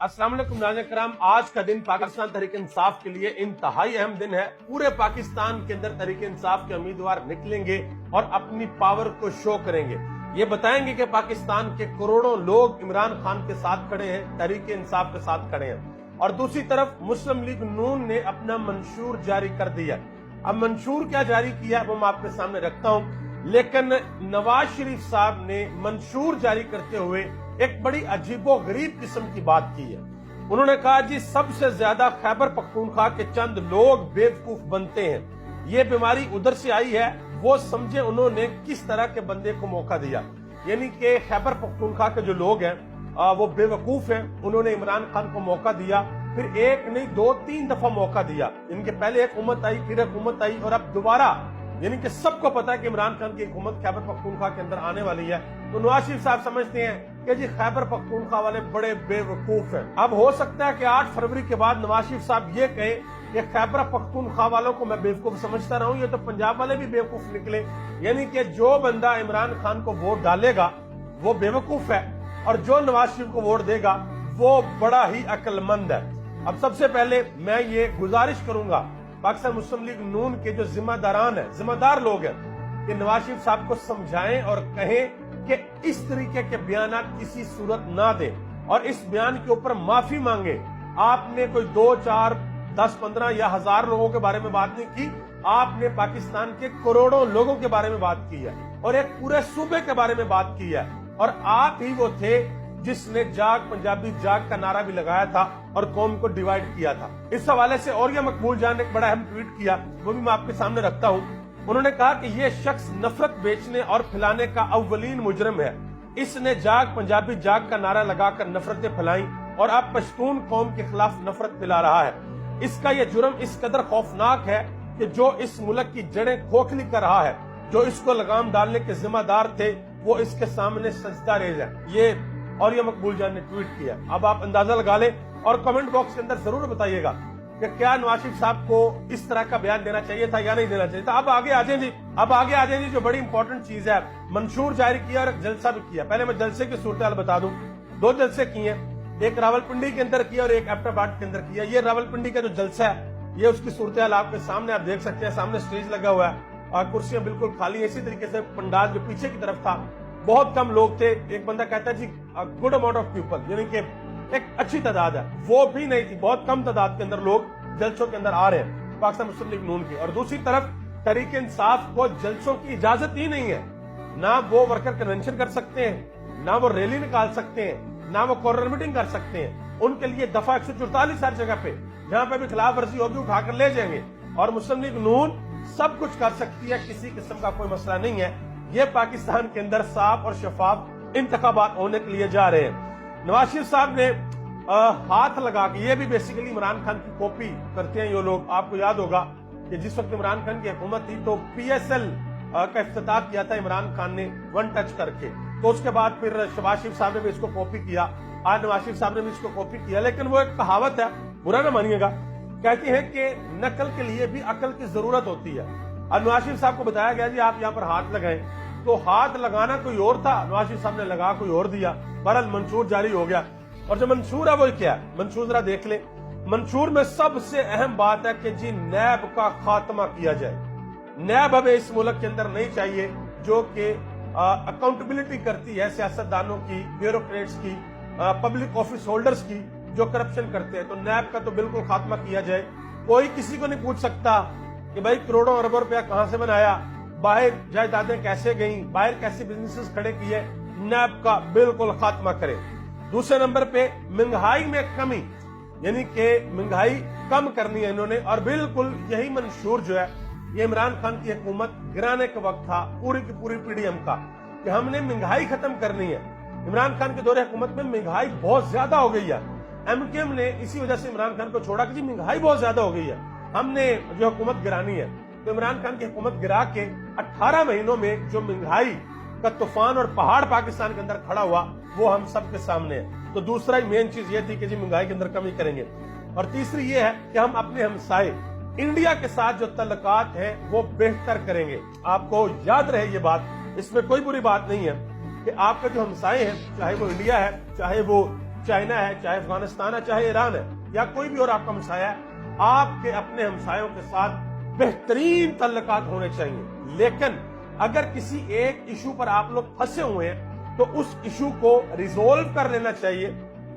अस्सलाम वालेकुम नाज़रीन कराम, आज का दिन पाकिस्तान तहरीक इंसाफ के लिए इंतहाई अहम दिन है। पूरे पाकिस्तान के अंदर तहरीक इंसाफ के उम्मीदवार निकलेंगे और अपनी पावर को शो करेंगे। ये बताएंगे कि पाकिस्तान के करोड़ों लोग इमरान खान के साथ खड़े हैं, तहरीक इंसाफ के साथ खड़े हैं। और दूसरी तरफ मुस्लिम लीग नून ने अपना मंशूर जारी कर दिया। अब मंशूर क्या जारी किया वो मैं आपके सामने रखता हूँ, लेकिन नवाज शरीफ साहब ने मंशूर जारी करते हुए एक बड़ी अजीबो गरीब किस्म की बात की है। उन्होंने कहा जी सबसे ज्यादा खैबर पख्तूनख्वा के चंद लोग बेवकूफ बनते हैं, ये बीमारी उधर से आई है। वो समझे उन्होंने किस तरह के बंदे को मौका दिया, यानी कि खैबर पख्तूनख्वा के जो लोग हैं वो बेवकूफ हैं। उन्होंने इमरान खान को मौका दिया, फिर एक नहीं दो तीन दफा मौका दिया। इनके पहले एक हुकूमत आई, फिर एक हुकूमत आई और अब दोबारा, यानी कि सबको पता है कि इमरान खान की हुकूमत खैबर पख्तूनख्वा के अंदर आने वाली है। तो नवाज शरीफ साहब समझते हैं कि जी खैबर पख्तूनख्वा वाले बड़े बेवकूफ हैं। अब हो सकता है कि 8 फरवरी के बाद नवाज शरीफ साहब ये कहे कि खैबर पख्तूनख्वा वालों को मैं बेवकूफ समझता रहा हूं, ये तो पंजाब वाले भी बेवकूफ निकले। यानी कि जो बंदा इमरान खान को वोट डालेगा वो बेवकूफ है और जो नवाज शरीफ को वोट देगा वो बड़ा ही अक्लमंद है। अब सबसे पहले मैं ये गुजारिश करूंगा पाकिस्तान मुस्लिम लीग नून के जो जिम्मेदार लोग हैं कि नवाज शरीफ साहब को समझाएं और कहें कि इस तरीके के बयानात किसी सूरत ना दें और इस बयान के ऊपर माफी मांगे। आपने कोई 2, 4, 10, 15 या 1000 लोगों के बारे में बात नहीं की, आपने पाकिस्तान के करोड़ों लोगों के बारे में बात की है और एक पूरे सूबे के बारे में बात की है। और आप ही वो थे जिसने जाग पंजाबी जाग का नारा भी लगाया था और कौम को डिवाइड किया था। इस हवाले से और यह मकबूल जान ने एक बड़ा अहम ट्वीट किया, वो भी मैं आपके सामने रखता हूँ। उन्होंने कहा कि यह शख्स नफरत बेचने और फैलाने का अव्वलीन मुजरिम है। इसने जाग पंजाबी जाग का नारा लगाकर नफरतें फैलाई और अब पश्तून कौम के खिलाफ नफरत फैला रहा है। इसका यह जुर्म इस कदर खौफनाक है कि जो इस मुल्क की जड़ें खोखली कर रहा है, जो इसको लगाम डालने के जिम्मेदार थे, वो इसके सामने सजदा रेज है। ये और ये मकबूल जान ने ट्वीट किया। अब आप अंदाजा लगा लें और कमेंट बॉक्स के अंदर जरूर बताइएगा कि क्या नवाज शरीफ साहब को इस तरह का बयान देना चाहिए था या नहीं देना चाहिए था। अब आगे आ जाए जी, जो बड़ी इंपॉर्टेंट चीज है, मंशूर जारी किया और एक जलसा भी किया। पहले मैं जलसे की सूरत बता दूं, 2 जलसे किए, एक रावलपिंडी के अंदर किया और एक एबटाबाद के अंदर किया। ये रावलपिंडी का जो जलसा है, ये उसकी सूरत आपके सामने आप देख सकते हैं। सामने स्टेज लगा हुआ है और कुर्सियां बिल्कुल खाली है। इसी तरीके से पंडाल जो पीछे की तरफ था, बहुत कम लोग थे। एक बंदा कहता है जी गुड अमाउंट ऑफ पीपल, यानी कि एक अच्छी तादाद है, वो भी नहीं थी। बहुत कम तादाद के अंदर लोग जलसों के अंदर आ रहे हैं पाकिस्तान मुस्लिम लीग नून की। और दूसरी तरफ तहरीक इंसाफ को जलसों की इजाजत ही नहीं है। ना वो वर्कर कन्वेंशन कर सकते हैं, ना वो रैली निकाल सकते हैं, ना वो कॉर्नर मीटिंग कर सकते हैं। उनके लिए दफा 144 हर जगह पे, जहां पे भी खिलाफ वर्जी होगी उठाकर ले जाएंगे। और मुस्लिम लीग नून सब कुछ कर सकती है, किसी किस्म का कोई मसला नहीं है। ये पाकिस्तान के अंदर साफ और शफाफ इंतखाबात होने के लिए जा रहे हैं। नवाज शरीफ साहब ने हाथ लगा के, ये भी बेसिकली इमरान खान की कॉपी करते हैं ये लोग। आपको याद होगा कि जिस वक्त इमरान खान की हुकूमत थी तो PSL का इफ्तिताह किया था इमरान खान ने 1 टच करके। तो उसके बाद फिर शहबाज शरीफ साहब ने भी इसको कॉपी किया, आज नवाज शरीफ साहब ने भी इसको कॉपी किया। लेकिन वो एक कहावत है, बुरा ना मानिएगा, कहती है कि नकल के लिए भी अकल की जरूरत होती है। और नवाज शरीफ साहब को बताया गया जी आप यहाँ पर हाथ लगाएं, तो हाथ लगाना कोई और था, नवाज शरीफ साहब ने लगा कोई और दिया। बहरहाल मंशूर जारी हो गया। और जो मंशूर है वो क्या है, मंशूर जरा देख ले। मंशूर में सबसे अहम बात है कि जी नैब का खात्मा किया जाए। नैब हमें इस मुल्क के अंदर नहीं चाहिए जो कि अकाउंटेबिलिटी करती है सियासतदानों की, ब्यूरोक्रेट्स की, पब्लिक ऑफिस होल्डर्स की, जो करप्शन करते हैं। तो नैब का तो बिल्कुल खात्मा किया जाए। कोई किसी को नहीं पूछ सकता कि भाई करोड़ों अरबों रुपया कहां से बनाया, बाहर जायदादें कैसे गई, बाहर कैसे बिजनेसेस खड़े किए। नैब का बिल्कुल खात्मा करे। दूसरे नंबर पे महंगाई में कमी, यानी कि महंगाई कम करनी है इन्होंने। और बिल्कुल यही मंशूर जो है ये इमरान खान की हुकूमत गिराने के वक्त था पूरी की पूरी PDM का, कि हमने महंगाई खत्म करनी है। इमरान खान के दौरे हुकूमत में महंगाई बहुत ज्यादा हो गई है। MKM ने इसी वजह से इमरान खान को छोड़ा कि जी महंगाई बहुत ज्यादा हो गई है, हमने जो हुकूमत गिरानी है। तो इमरान खान की हुकूमत गिरा के 18 महीनों में जो महंगाई का तूफान और पहाड़ पाकिस्तान के अंदर खड़ा हुआ वो हम सबके सामने है। तो दूसरा ही मेन चीज ये थी कि जी महंगाई के अंदर कमी करेंगे। और तीसरी ये है कि हम अपने हमसाए इंडिया के साथ जो तल्लुकात हैं वो बेहतर करेंगे। आपको याद रहे ये बात, इसमें कोई बुरी बात नहीं है कि आपके जो हमसाए हैं, चाहे वो इंडिया है, चाहे वो चाइना है, चाहे अफगानिस्तान है, चाहे ईरान है या कोई भी और आपका हमसाया है, आपके अपने हमसायों के साथ बेहतरीन तल्लुकात होने चाहिए। लेकिन अगर किसी एक इशू पर आप लोग फंसे हुए हैं तो उस इशू को रिजोल्व कर लेना चाहिए।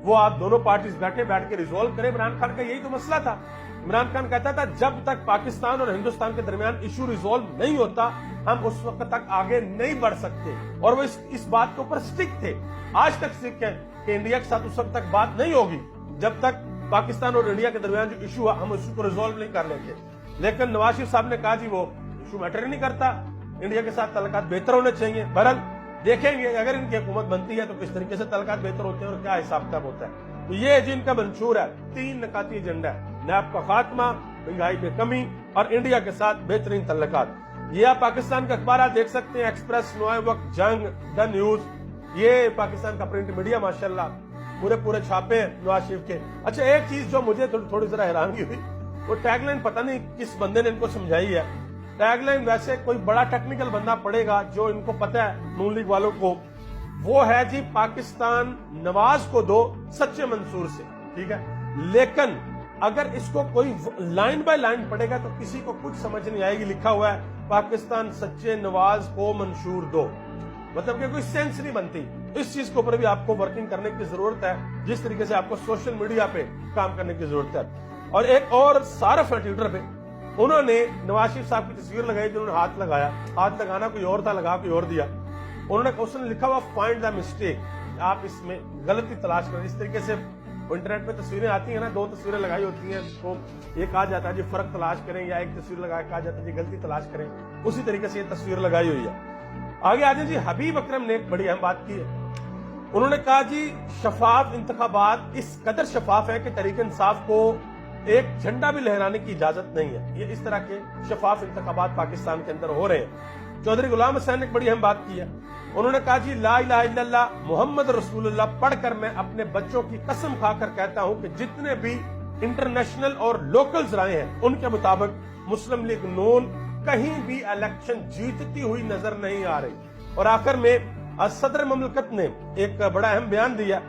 वो आप दोनों पार्टीज बैठ के रिजोल्व करें। इमरान खान का यही तो मसला था। इमरान खान कहता था जब तक पाकिस्तान और हिंदुस्तान के दरमियान इशू रिजोल्व नहीं होता हम उस वक्त तक आगे नहीं बढ़ सकते, और वो इस बात के ऊपर स्टिक थे, आज तक स्टिक है कि इंडिया के साथ उस वक्त तक बात नहीं होगी जब तक पाकिस्तान और इंडिया के दरमियान जो इशू है हम इशू को रिजोल्व नहीं कर लेते। लेकिन नवाज शरीफ साहब ने कहा जी वो इशू मैटर ही नहीं करता, इंडिया के साथ तल्लुकात बेहतर होने चाहिए। बहरहाल देखेंगे अगर इनकी हुकूमत बनती है तो किस तरीके से तल्लुकात बेहतर होते हैं और क्या हिसाब किताब होता है। तो ये जिनका मंशूर है 3 नकाती एजेंडा है, नैब का खात्मा, महंगाई में कमी और इंडिया के साथ बेहतरीन तल्लुकात। ये आप पाकिस्तान के अखबार देख सकते हैं, एक्सप्रेस, नए वक्त, जंग, द न्यूज, ये पाकिस्तान का प्रिंट मीडिया माशाल्लाह पूरे छापे हैं नवाज शरीफ के। अच्छा एक चीज जो मुझे थोड़ी जरा हैरानगी हुई, वो टैगलाइन पता नहीं किस बंदे ने इनको समझाई है। टैगलाइन वैसे कोई बड़ा टेक्निकल बंदा पड़ेगा जो इनको पता है नून लीग वालों को, वो है जी पाकिस्तान नवाज को दो सच्चे मंसूर से, ठीक है। लेकिन अगर इसको कोई लाइन बाय लाइन पढ़ेगा तो किसी को कुछ समझ नहीं आएगी। लिखा हुआ है पाकिस्तान सच्चे नवाज को मंशूर दो, मतलब कि कोई सेंस नहीं बनती। इस चीज के ऊपर भी आपको वर्किंग करने की जरूरत है, जिस तरीके से आपको सोशल मीडिया पे काम करने की जरूरत है। और एक और सारफ है ट्विटर पे, उन्होंने नवाज शरीफ साहब की तस्वीर लगाई जिन्होंने हाथ लगाया, हाथ लगाना कोई और था, लगा कोई और दिया। उसने लिखा हुआ फाइंड द मिस्टेक, आप इसमें गलती तलाश करें। इस तरीके से इंटरनेट पे तस्वीरें आती है ना, 2 तस्वीरें लगाई होती हैं तो एक आ जाता है जी फर्क तलाश करें, या एक तस्वीर लगा के आ जाता है जी गलती तलाश करें। उसी तरीके से ये तस्वीर लगाई हुई है। आगे आ जाए जी, हबीब अकरम ने एक बड़ी अहम बात की है। उन्होंने कहा जी शफाफ इंतखाबात इस कदर शफाफ है कि तहरीक इंसाफ को एक झंडा भी लहराने की इजाजत नहीं है। ये इस तरह के शफाफ इंतखाबात पाकिस्तान के अंदर हो रहे हैं। चौधरी गुलाम हुसैन ने एक बड़ी अहम बात की है। उन्होंने कहा जी ला इलाहा इल्लल्लाह मुहम्मद रसूलुल्लाह पढ़कर मैं अपने बच्चों की कसम खाकर कहता हूं कि जितने भी इंटरनेशनल और लोकल राय हैं उनके मुताबिक मुस्लिम लीग नून कहीं भी इलेक्शन जीतती हुई नजर नहीं आ रही। और आखिर में सदर ममलकत ने एक बड़ा अहम बयान दिया,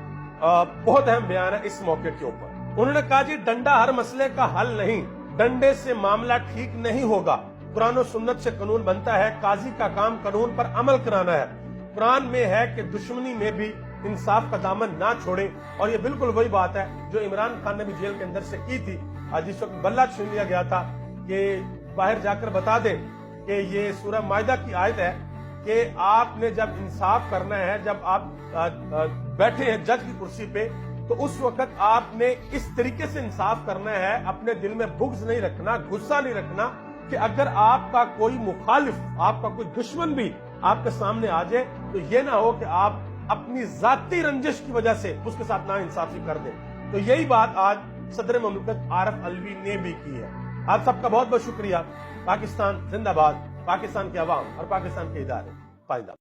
बहुत अहम बयान है इस मौके के ऊपर। उन्होंने कहा जी डंडा हर मसले का हल नहीं, डंडे से मामला ठीक नहीं होगा। कुरान और सुन्नत से कानून बनता है, काजी का काम कानून पर अमल कराना है। कुरान में है कि दुश्मनी में भी इंसाफ का दामन ना छोड़े, और ये बिल्कुल वही बात है जो इमरान खान ने भी जेल के अंदर से की थी। आज जिस वक्त बल्ला छीन लिया गया था कि बाहर जाकर बता दे कि ये सूरह माइदा की आयत है कि आपने जब इंसाफ करना है, जब आप बैठे हैं जज की कुर्सी पे, तो उस वक्त आपने इस तरीके से इंसाफ करना है, अपने दिल में बुग़्ज़ नहीं रखना, गुस्सा नहीं रखना कि अगर आपका कोई मुखालिफ, आपका कोई दुश्मन भी आपके सामने आ जाए तो ये ना हो कि आप अपनी जाती रंजिश की वजह से उसके साथ ना इंसाफी कर दें। तो यही बात आज सदर ममलकत आरिफ अलवी ने भी की है। आप सबका बहुत बहुत शुक्रिया। पाकिस्तान जिंदाबाद, पाकिस्तान के अवाम और पाकिस्तान के इदारे पाइंदा।